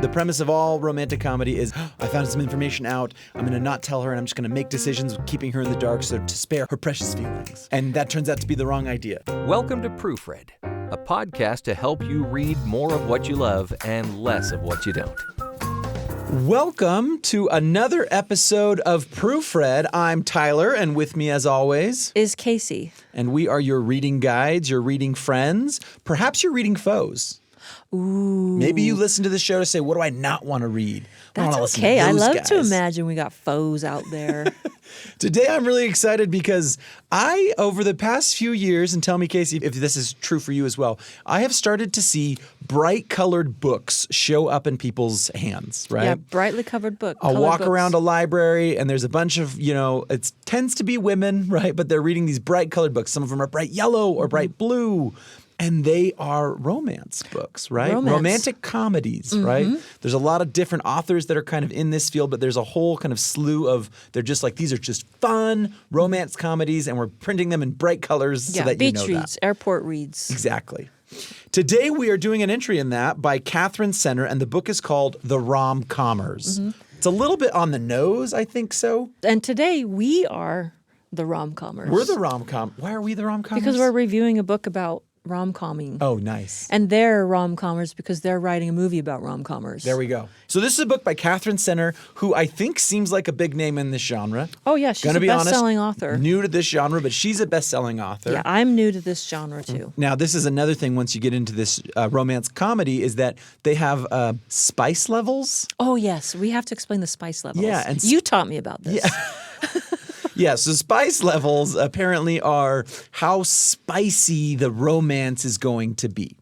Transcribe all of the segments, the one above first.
The premise of all romantic comedy is, I found some information out, I'm going to not tell her, and I'm just going to make decisions keeping her in the dark so to spare her precious feelings. And that turns out to be the wrong idea. Welcome to Proofread, a podcast to help you read more of what you love and less of what you don't. Welcome to another episode of Proofread. I'm Tyler, and with me as always is Kacy. And we are your reading guides, your reading friends, perhaps your reading foes. Ooh. Maybe you listen to the show to say, what do I not want to read? That's okay. I love to imagine we got foes out there. Today I'm really excited because over the past few years, and tell me, Kacy, if this is true for you as well, I have started to see bright colored books show up in people's hands, right? Yeah, brightly covered books. I'll walk around a library and there's a bunch of, it tends to be women, right? But they're reading these bright colored books. Some of them are bright yellow or bright blue. And they are romance books, right? Romantic comedies, right? There's a lot of different authors that are kind of in this field, but there's a whole kind of slew of, they're just like, these are just fun romance comedies, and we're printing them in bright colors so that you know that. Beach reads, airport reads. Exactly. Today we are doing an entry in that by Katherine Center, and the book is called The Rom-Commers. It's a little bit on the nose, I think so. And today we are the Rom-Commers. We're the rom-com. Why are we the rom-commers? Because we're reviewing a book about rom-comming. Oh, nice. And they're rom-commers because they're writing a movie about rom-commers. There we go. So this is a book by Katherine Center, who I think seems like a big name in this genre. Oh, yeah. She's a best-selling author. New to this genre, but she's a best-selling author. Yeah, I'm new to this genre, too. Now, this is another thing once you get into this romance comedy is that they have spice levels. Oh, yes. We have to explain the spice levels. Yeah. And you taught me about this. Yeah. Yeah, so spice levels apparently are how spicy the romance is going to be.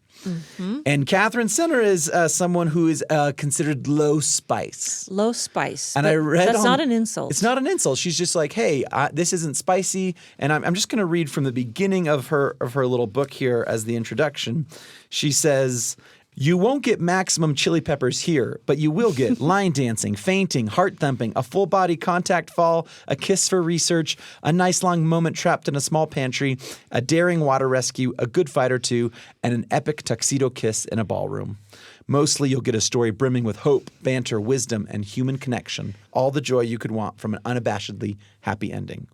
And Katherine Center is someone who is considered low spice. Low spice. And I read that's not an insult. It's not an insult. She's just like, hey, this isn't spicy. And I'm just going to read from the beginning of her little book here as the introduction. She says, you won't get maximum chili peppers here, but you will get line dancing, fainting, heart thumping, a full body contact fall, a kiss for research, a nice long moment trapped in a small pantry, a daring water rescue, a good fight or two, and an epic tuxedo kiss in a ballroom. Mostly you'll get a story brimming with hope, banter, wisdom, and human connection. All the joy you could want from an unabashedly happy ending.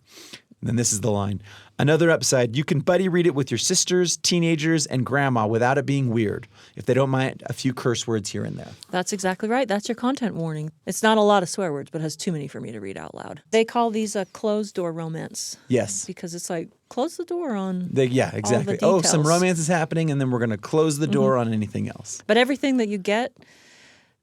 And then this is the line. Another upside, you can buddy read it with your sisters, teenagers, and grandma without it being weird, if they don't mind a few curse words here and there. That's exactly right. That's your content warning. It's not a lot of swear words, but has too many for me to read out loud. They call these a closed-door romance. Yes. Because it's like, close the door on yeah, exactly. all the some details. romance is happening, and then we're going to close the door on anything else. But everything that you get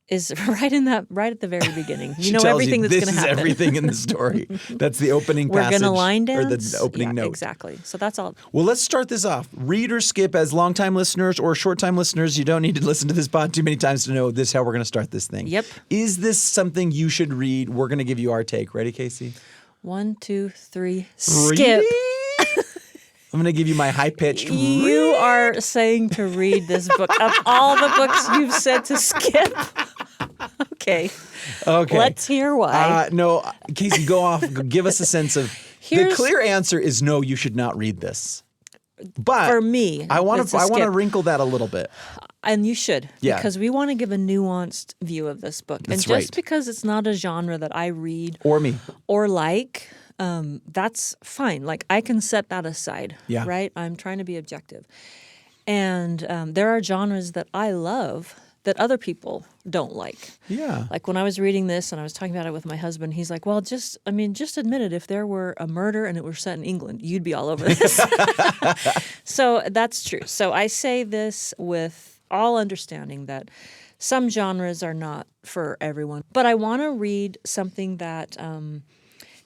is right at the very beginning. You know tells everything that's going to happen. This is everything in the story. That's the opening We're passage. We're going to line dance. Or the opening note. Exactly. So that's all. Well, let's start this off. Read or skip as longtime listeners or short-time listeners. You don't need to listen to this pod too many times to know this is how we're going to start this thing. Yep. Is this something you should read? We're going to give you our take. Ready, Kacy? 1, 2, 3, skip. I'm going to give you my high-pitched You are saying to read this book. Of all the books you've said to skip. Okay. Let's hear why. No, Kacy, go off. Give us a sense of... the clear answer is no, you should not read this. But for me, I want to wrinkle that a little bit. And you should. Yeah. Because we want to give a nuanced view of this book. That's and just because it's not a genre that I read or me or like, that's fine. Like I can set that aside. Yeah. Right? I'm trying to be objective. And there are genres that I love that other people don't like. Yeah. Like when I was reading this and I was talking about it with my husband, he's like, well, just admit it. If there were a murder and it were set in England, you'd be all over this. So that's true. So I say this with all understanding that some genres are not for everyone. But I want to read something that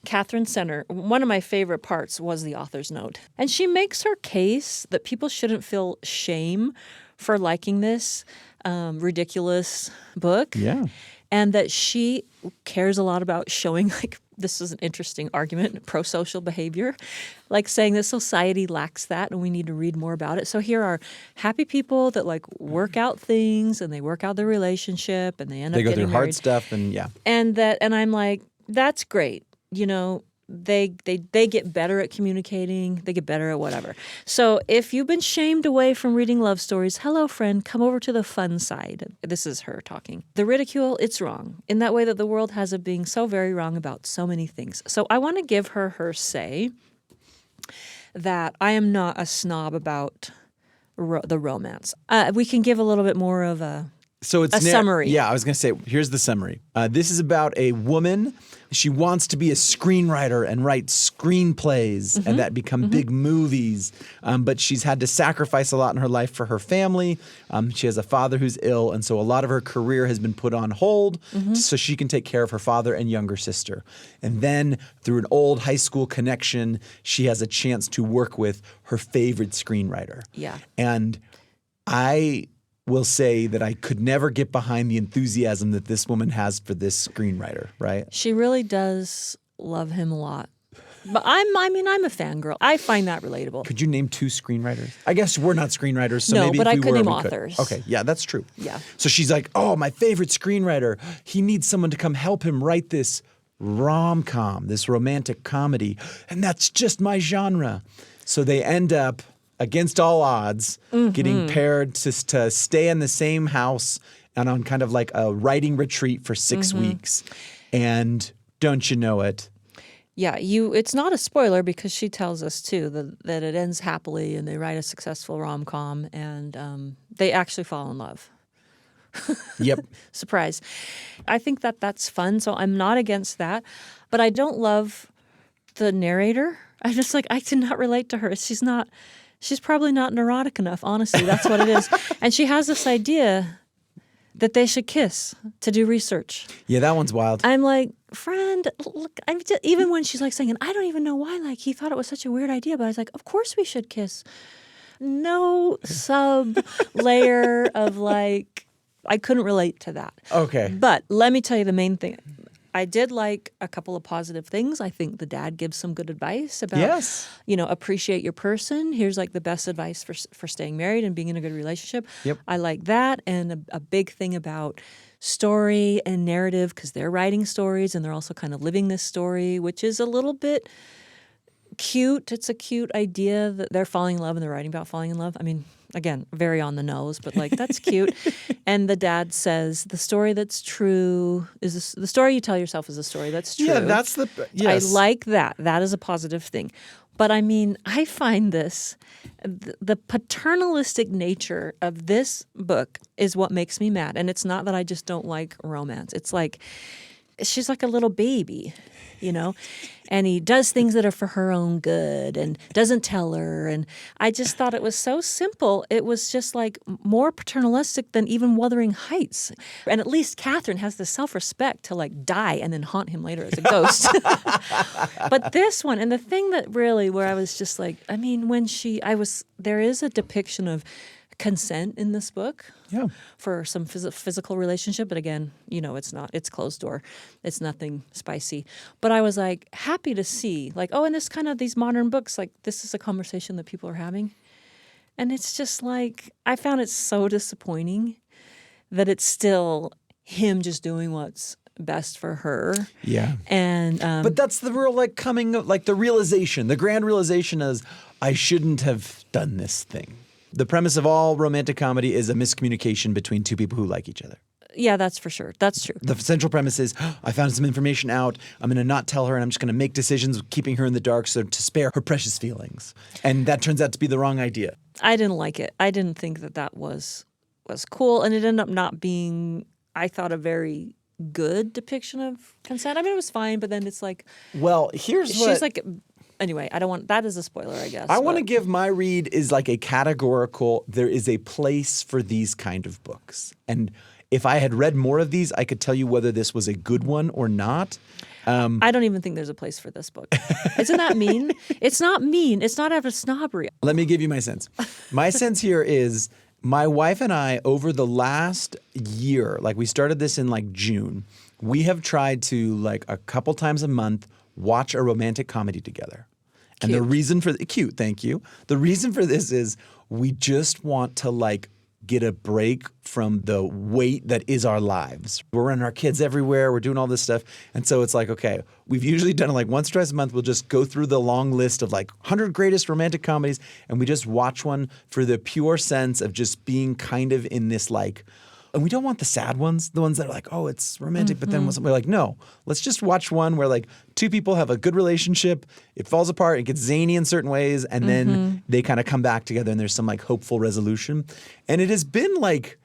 Katherine Center, one of my favorite parts was the author's note. And she makes her case that people shouldn't feel shame for liking this ridiculous book. Yeah. And that she cares a lot about showing, like, this is an interesting argument, pro-social behavior, like saying that society lacks that and we need to read more about it. So here are happy people that, like, work out things and they work out their relationship and they end up getting married. They go through hard stuff and yeah. And I'm like, that's great. You know, they get better at communicating. They get better at whatever. So if you've been shamed away from reading love stories, hello, friend, come over to the fun side. This is her talking. The ridicule, it's wrong in that way that the world has of being so very wrong about so many things. So I want to give her say that I am not a snob about the romance. We can give a little bit more of a summary. Yeah, I was going to say, here's the summary. This is about a woman. She wants to be a screenwriter and write screenplays and that become big movies. But she's had to sacrifice a lot in her life for her family. She has a father who's ill. And so a lot of her career has been put on hold so she can take care of her father and younger sister. And then through an old high school connection, she has a chance to work with her favorite screenwriter. Yeah. And I will say that I could never get behind the enthusiasm that this woman has for this screenwriter, right? She really does love him a lot. But I'm a fangirl. I find that relatable. Could you name 2 screenwriters? I guess we're not screenwriters, so No, maybe but if I we could were, name we authors. Okay, yeah, that's true. Yeah. So she's like, oh, my favorite screenwriter. He needs someone to come help him write this rom-com, this romantic comedy, and that's just my genre. So they end up, against all odds, getting paired to stay in the same house and on kind of like a writing retreat for 6 weeks. And don't you know it? Yeah, it's not a spoiler because she tells us too that it ends happily and they write a successful rom-com and they actually fall in love. Yep. Surprise. I think that's fun, so I'm not against that. But I don't love the narrator. I just I did not relate to her. She's probably not neurotic enough, honestly. That's what it is. And she has this idea that they should kiss to do research. Yeah, that one's wild. I'm like, friend, look, even when she's saying, I don't even know why, he thought it was such a weird idea, but I was like, of course we should kiss. No sub layer of I couldn't relate to that. Okay. But let me tell you the main thing. I did like a couple of positive things. I think the dad gives some good advice about, appreciate your person. Here's the best advice for staying married and being in a good relationship. Yep. I like that. And a big thing about story and narrative, because they're writing stories and they're also kind of living this story, which is a little bit cute. It's a cute idea that they're falling in love and they're writing about falling in love. I mean, again, very on the nose, but that's cute. And the dad says, the story that's true is the story you tell yourself is a story that's true. Yeah, that's yes. I like that. That is a positive thing. But I mean, I find the paternalistic nature of this book is what makes me mad. And it's not that I just don't like romance. It's she's like a little baby, and he does things that are for her own good and doesn't tell her. And I just thought it was so simple. It was just more paternalistic than even Wuthering Heights. And at least Katherine has the self-respect to die and then haunt him later as a ghost. But this one, and the thing that really where I was just there is a depiction of consent in this book for some physical relationship. But again, it's not. It's closed door. It's nothing spicy. But I was happy to see in this kind of these modern books, this is a conversation that people are having. And it's just I found it so disappointing that it's still him just doing what's best for her. Yeah. And but that's the real the realization. The grand realization is I shouldn't have done this thing. The premise of all romantic comedy is a miscommunication between 2 people who like each other. Yeah, that's for sure. That's true. The central premise is, I found some information out. I'm going to not tell her, and I'm just going to make decisions keeping her in the dark to spare her precious feelings. And that turns out to be the wrong idea. I didn't like it. I didn't think that was cool, and it ended up not being, I thought, a very good depiction of consent. I mean, it was fine, but then it's well, here's what... She's anyway, I don't want... That is a spoiler, I guess. I want to give my read is a categorical, there is a place for these kind of books. And if I had read more of these, I could tell you whether this was a good one or not. I don't even think there's a place for this book. Isn't that mean? It's not mean. It's not out of snobbery. Let me give you my sense. My sense here is my wife and I, over the last year, we started this in June, we have tried to, a couple times a month, watch a romantic comedy together. Cute. And the reason for cute, thank you. The reason for this is we just want to get a break from the weight that is our lives. We're running our kids everywhere. We're doing all this stuff. And so it's like, okay, we've usually done it like once or twice a month. We'll just go through the long list of like 100 greatest romantic comedies, and we just watch one for the pure sense of just being kind of in this like, and we don't want the sad ones, the ones that are like, oh, it's romantic, but then we're like, no, let's just watch one where like two people have a good relationship, it falls apart, it gets zany in certain ways, and then they kind of come back together and there's some like hopeful resolution. And it has been like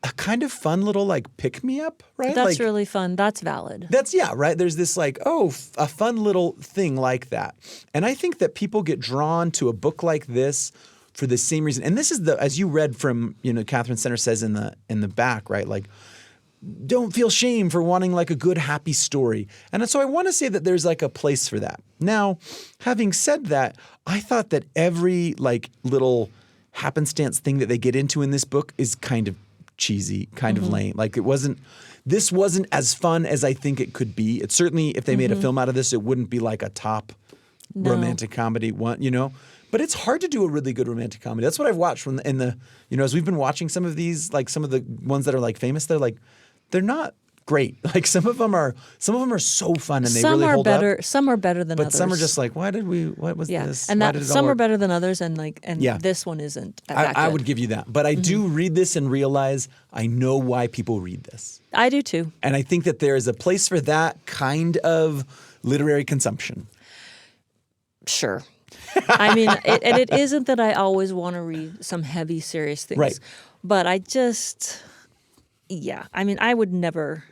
a kind of fun little like pick-me-up, right? That's like, really fun. That's valid. right? There's this like, a fun little thing like that. And I think that people get drawn to a book like this for the same reason. And this is as you read from, Katherine Center says in the back, right? Like, don't feel shame for wanting like a good, happy story. And so I want to say that there's like a place for that. Now, having said that, I thought that every like little happenstance thing that they get into in this book is kind of cheesy, kind of lame. Like this wasn't as fun as I think it could be. It certainly, if they made a film out of this, it wouldn't be like a top romantic comedy one, But it's hard to do a really good romantic comedy. That's what I've watched from as we've been watching some of these, like some of the ones that are like famous, they're not great. Like some of them are so fun and they really hold up. Some are better than others. But some are just like, what was this? And Why did it some all are work? better than others, and this one isn't that good. I would give you that. But I do read this and realize I know why people read this. I do too. And I think that there is a place for that kind of literary consumption. Sure. I mean, it isn't that I always want to read some heavy, serious things. Right. But I just, I mean, I would never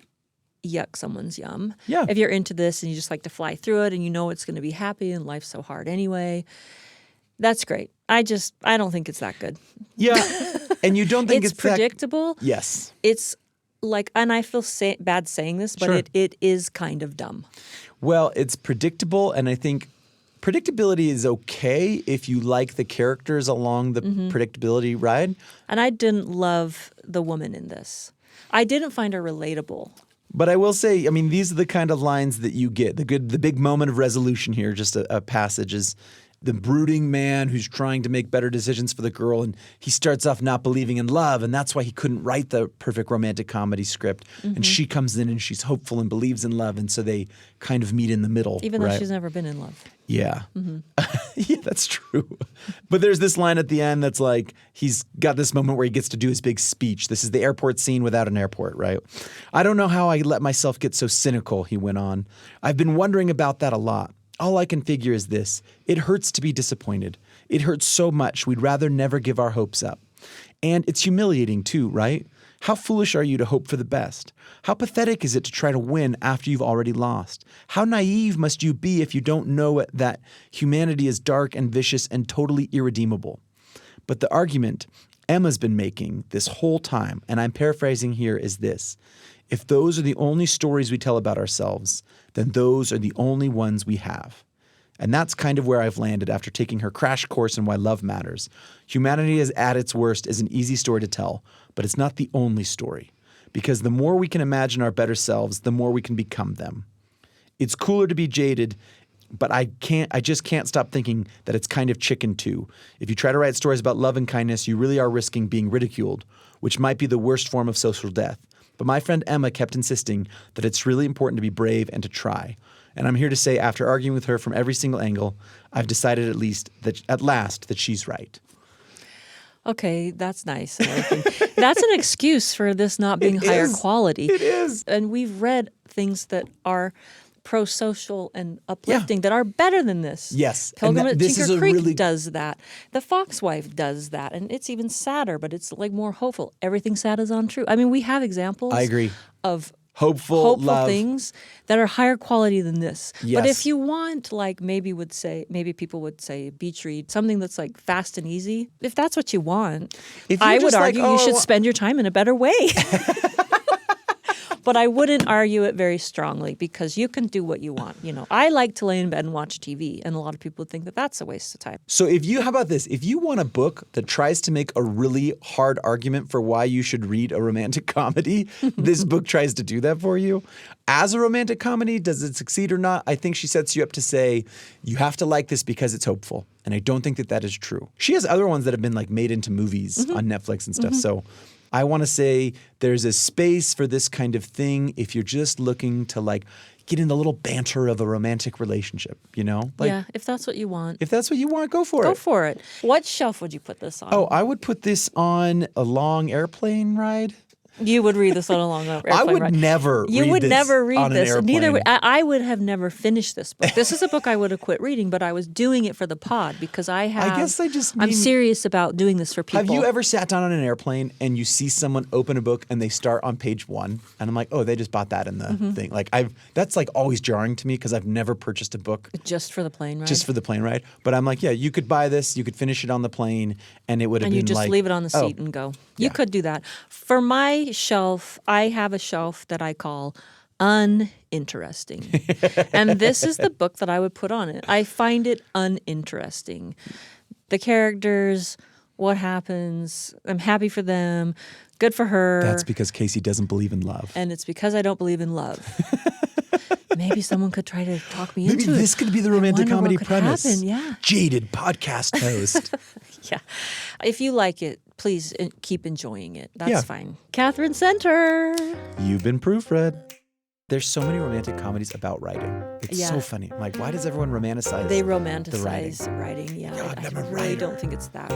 yuck someone's yum. Yeah. If you're into this and you just like to fly through it and you know it's going to be happy and life's so hard anyway, that's great. I don't think it's that good. Yeah. And you don't think it's predictable. Yes. It's like, and I feel bad saying this, but Sure. it is kind of dumb. Well, it's predictable, and I think predictability is okay if you like the characters along the predictability ride. And I didn't love the woman in this. I didn't find her relatable. But I will say, I mean, these are the kind of lines that you get. The big moment of resolution here, just a passage, is the brooding man who's trying to make better decisions for the girl, and he starts off not believing in love, and that's why he couldn't write the perfect romantic comedy script. And she comes in and she's hopeful and believes in love, and so they kind of meet in the middle. Even though right? she's never been in love. Yeah. Yeah, that's true. But there's this line at the end that's like, he's got this moment where he gets to do his big speech. This is the airport scene without an airport, right? I don't know how I let myself get so cynical, he went on. I've been wondering about that a lot. All I can figure is this. It hurts to be disappointed. It hurts so much we'd rather never give our hopes up. And it's humiliating too, right? How foolish are you to hope for the best? How pathetic is it to try to win after you've already lost? How naive must you be if you don't know that humanity is dark and vicious and totally irredeemable? But the argument Emma's been making this whole time, and I'm paraphrasing here, is this. If those are the only stories we tell about ourselves, then those are the only ones we have. And that's kind of where I've landed after taking her crash course in why love matters. Humanity is at its worst is an easy story to tell, but it's not the only story. Because the more we can imagine our better selves, the more we can become them. It's cooler to be jaded, but I just can't stop thinking that it's kind of chicken too. If you try to write stories about love and kindness, you really are risking being ridiculed, which might be the worst form of social death. But my friend Emma kept insisting that it's really important to be brave and to try. And I'm here to say, after arguing with her from every single angle, I've decided at last that she's right. Okay, that's nice. That's an excuse for this not being higher quality. It is. And we've read things that are pro-social and uplifting that are better than this. Yes. Pilgrim at this is Tinker a Creek really does that. The Foxwife does that. And it's even sadder, but it's like more hopeful. Everything sad is untrue. I mean, we have examples I agree. of hopeful love. things that are higher quality than this. Yes. But if you want, like maybe people would say beach read, something that's like fast and easy, if that's what you want, If you're I just would like, argue you should spend your time in a better way. But I wouldn't argue it very strongly because you can do what you want. I like to lay in bed and watch TV, and a lot of people think that that's a waste of time. So how about this? If you want a book that tries to make a really hard argument for why you should read a romantic comedy, this book tries to do that for you. As a romantic comedy, does it succeed or not? I think she sets you up to say, you have to like this because it's hopeful. And I don't think that is true. She has other ones that have been like made into movies on Netflix and stuff. So I want to say there's a space for this kind of thing if you're just looking to like get in the little banter of a romantic relationship, Yeah, if that's what you want. If that's what you want, go for it. Go for it. What shelf would you put this on? Oh, I would put this on a long airplane ride. You would read this on a long airplane I would ride. never You read would this never read on an this. airplane. Neither would I would have never finished this book. This is a book I would have quit reading, but I was doing it for the pod because I guess I'm serious about doing this for people. Have you ever sat down on an airplane and you see someone open a book and they start on page 1 and I'm like, oh, they just bought that in the thing. Like that's like always jarring to me because I've never purchased a book just for the plane ride. Just for the plane ride. But I'm like, yeah, you could buy this, you could finish it on the plane, and it would have been like, and you just leave it on the seat and go. You could do that. For my shelf, I have a shelf that I call uninteresting. And this is the book that I would put on it. I find it uninteresting. The characters, what happens, I'm happy for them, good for her. That's because Kacy doesn't believe in love. And it's because I don't believe in love. Maybe someone could try to talk me into it. Maybe this could be the romantic comedy premise. Happen. Yeah. Jaded podcast host. Yeah. If you like it, please keep enjoying it. That's fine. Katherine Center. You've been Proofread. There's so many romantic comedies about writing. It's so funny. I'm like, why does everyone romanticize They the romanticize writing. Yeah. I really don't think it's that.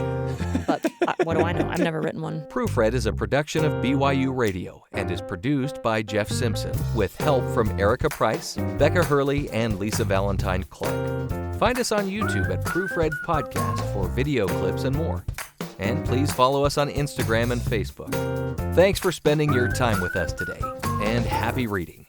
But what do I know? I've never written one. Proofread is a production of BYU Radio and is produced by Jeff Simpson with help from Erica Price, Becca Hurley, and Lisa Valentine Clark. Find us on YouTube at Proofread Podcast for video clips and more. And please follow us on Instagram and Facebook. Thanks for spending your time with us today, and happy reading.